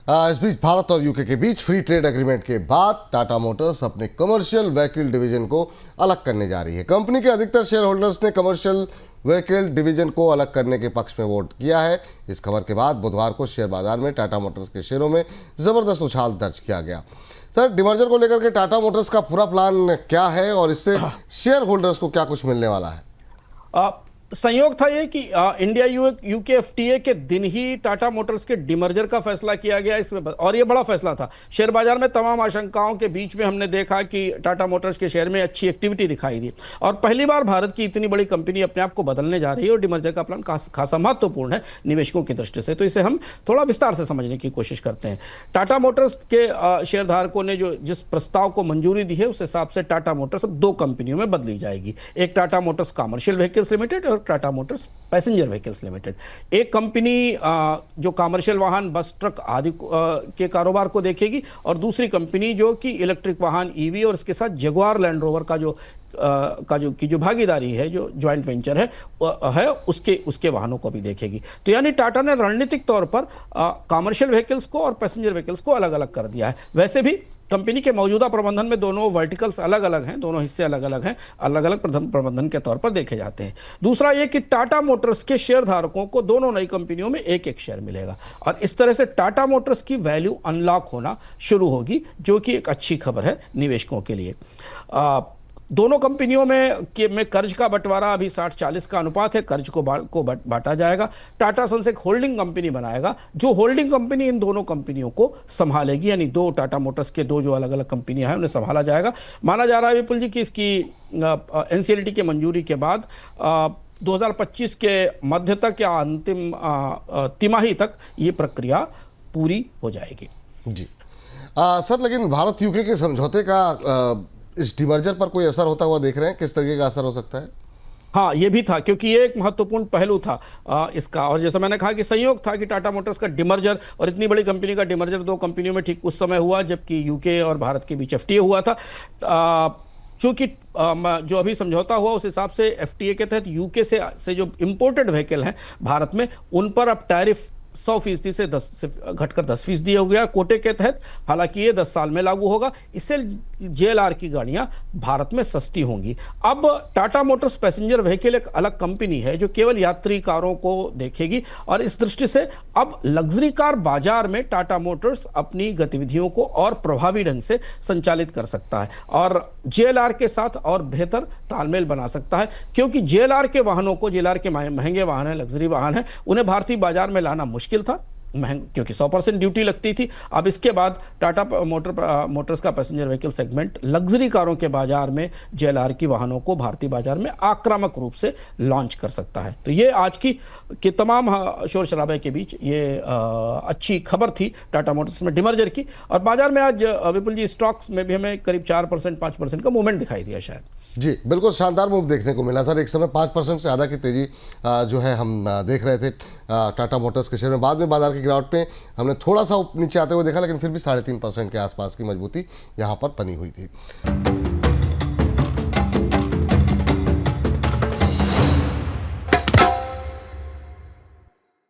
इस बीच भारत और यूके के बीच फ्री ट्रेड एग्रीमेंट के बाद टाटा मोटर्स अपने कमर्शियल व्हीकल डिवीजन को अलग करने जा रही है। कंपनी के अधिकतर शेयर होल्डर्स ने कमर्शियल व्हीकल डिवीजन को अलग करने के पक्ष में वोट किया है। इस खबर के बाद बुधवार को शेयर बाजार में टाटा मोटर्स के शेयरों में जबरदस्त उछाल दर्ज किया गया। सर, डिमर्जर को लेकर के टाटा मोटर्स का पूरा प्लान क्या है और इससे शेयर होल्डर्स को क्या कुछ मिलने वाला है? संयोग था ये कि इंडिया यूके एफटीए के दिन ही टाटा मोटर्स के डिमर्जर का फैसला किया गया इसमें, और ये बड़ा फैसला था। शेयर बाजार में तमाम आशंकाओं के बीच में हमने देखा कि टाटा मोटर्स के शेयर में अच्छी एक्टिविटी दिखाई दी और पहली बार भारत की इतनी बड़ी कंपनी अपने आप को बदलने जा रही है और डिमर्जर का प्लान खासा महत्वपूर्ण है निवेशकों की दृष्टि से। तो इसे हम थोड़ा विस्तार से समझने की कोशिश करते हैं। टाटा मोटर्स के शेयरधारकों ने जिस प्रस्ताव को मंजूरी दी है उस हिसाब से टाटा मोटर्स अब दो कंपनियों में बदली जाएगी। एक Tata Motors commercial vehicles limited और Tata Motors passenger vehicles limited. एक कंपनी जो कमर्शियल वाहन, बस, ट्रक आदि के कारोबार को देखेगी और दूसरी कंपनी जो कि इलेक्ट्रिक वाहन, ईवी और इसके साथ जगुआर लैंड रोवर का जो भागीदारी है, जो जॉइंट वेंचर है उसके वाहनों को भी देखेगी। तो यानी टाटा ने रणनीतिक तौर पर कमर्शियल व्हीकल्स को और पैसेंजर व्हीकल्स को अलग अलग कर दिया है। वैसे भी कंपनी के मौजूदा प्रबंधन में दोनों वर्टिकल्स अलग अलग हैं, दोनों हिस्से अलग अलग हैं, अलग अलग प्रबंधन के तौर पर देखे जाते हैं। दूसरा ये कि टाटा मोटर्स के शेयर धारकों को दोनों नई कंपनियों में एक एक शेयर मिलेगा और इस तरह से टाटा मोटर्स की वैल्यू अनलॉक होना शुरू होगी, जो कि एक अच्छी खबर है निवेशकों के लिए। दोनों कंपनियों में कर्ज का बंटवारा अभी 60-40 का अनुपात है। कर्ज को बांटा जाएगा। टाटा सन्स एक होल्डिंग कंपनी बनाएगा, जो होल्डिंग कंपनी इन दोनों कंपनियों को संभालेगी, यानी दो टाटा मोटर्स के दो जो अलग अलग कंपनियां हैं उन्हें संभाला जाएगा। माना जा रहा है विपुल जी कि इसकी एनसीएलटी की मंजूरी के बाद 2025 के मध्य तक या अंतिम तिमाही तक ये प्रक्रिया पूरी हो जाएगी। जी सर, लेकिन भारत यूके के समझौते का इस डिमर्जर पर कोई असर होता हुआ देख रहे हैं? किस तरीके का असर हो सकता है? हाँ, ये भी था, क्योंकि ये एक महत्वपूर्ण पहलू था इसका। और जैसा मैंने कहा कि संयोग था कि टाटा मोटर्स का डिमर्जर और इतनी बड़ी कंपनी का डिमर्जर दो कंपनियों में ठीक उस समय हुआ जबकि यूके और भारत के बीच एफटीए हुआ था। चूंकि जो अभी समझौता हुआ उस हिसाब से एफटीए के तहत यूके से जो इम्पोर्टेड व्हीकल हैं भारत में, उन पर अब टैरिफ 100% से घटकर 10% हो गया कोटे के तहत। हालांकि ये 10 साल में लागू होगा। इससे जेएलआर की गाड़ियां भारत में सस्ती होंगी। अब टाटा मोटर्स पैसेंजर व्हीकल एक अलग कंपनी है जो केवल यात्री कारों को देखेगी और इस दृष्टि से अब लग्जरी कार बाजार में टाटा मोटर्स अपनी गतिविधियों को और प्रभावी ढंग से संचालित कर सकता है और जेएलआर के साथ और बेहतर तालमेल बना सकता है, क्योंकि जेएलआर के वाहनों को, जेएलआर के महंगे वाहन हैं, लग्जरी वाहन हैं, उन्हें भारतीय बाजार में लाना मुश्किल था, क्योंकि 100% ड्यूटी लगती थी। अब इसके बाद टाटा मोटर्स का पैसेंजर व्हीकल सेगमेंट लग्जरी कारों के बाजार में जेएलआर की वाहनों को भारतीय बाजार में आक्रामक रूप से लॉन्च कर सकता है। तो ये आज की तमाम शोर शराबे के बीच ये अच्छी खबर थी टाटा मोटर्स में डिमर्जर की। और बाजार में आज विपुल जी स्टॉक्स में भी हमें करीब 4%-5% का मूवमेंट दिखाई दिया शायद। जी बिल्कुल, शानदार मूव देखने को मिला सर। एक समय 5% से ज़्यादा की तेजी जो है हम देख रहे थे टाटा मोटर्स के शेयर में। बाद में बाजार की गिरावट पे हमने थोड़ा सा नीचे आते हुए देखा, लेकिन फिर भी 3.5% के आसपास की मजबूती यहाँ पर बनी हुई थी।